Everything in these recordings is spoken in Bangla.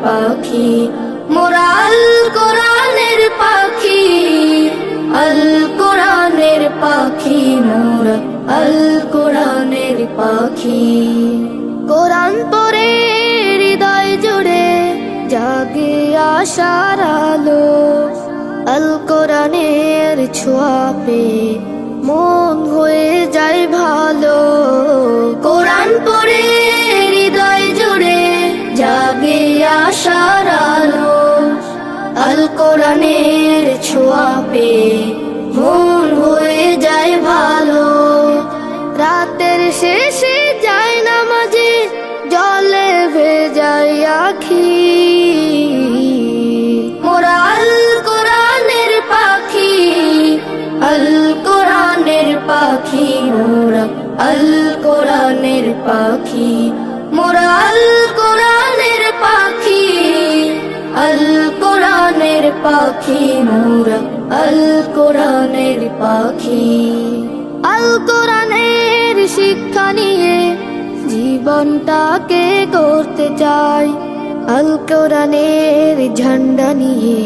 পাখি, মোরা আল কোরআনের পাখি, আল কোরআনের পাখি, মোরা আল কোরআনের পাখি। কোরআন পড়ে হৃদয় জুড়ে জাগে আশার আলো, আল কোরআনের ছোঁয়া পেয়ে মন হয়ে যায় ভালো। কোরআন পড়ে হৃদয় জুড়ে জাগে আশার আলো, আল কোরআনের ছোঁয়া পেয়ে মন হয়ে যায় ভালো। রাতের শেষে যায় নামাজে জলে ভেজায় আখি, মোরা আল কোরআনের পাখি, আল কোরআনের পাখি, মোরা আল কোরআনের পাখি, মোরা আল কোরআনের পাখি, আল কোরআনের পাখি, মোরা আল কোরআনের পাখি। আল কোরআনের শিক্ষা নিয়ে জীবনটাকে গড়তে চাই, আল কোরআনের ঝান্ডা নিয়ে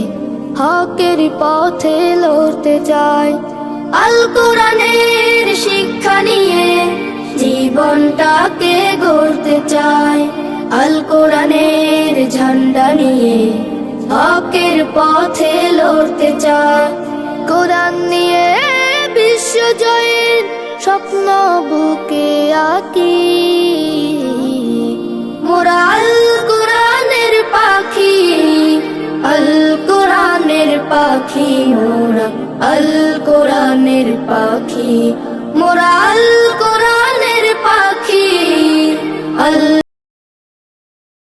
হকের পথে লড়তে চাই। আল কোরআনের শিক্ষা নিয়ে জীবনটাকে গড়তে চাই, আল কোরআনের ঝান্ডা নিয়ে হকের পথে লড়তে চাই। কোরআন নিয়ে বিশ্ব জয়ের স্বপ্ন বুকে আঁকি, মোরা আল কোরআনের পাখি, আল কোরআনের পাখি, মোরা আল কোরআনের পাখি, মোরা আল কোরআনের পাখি, আল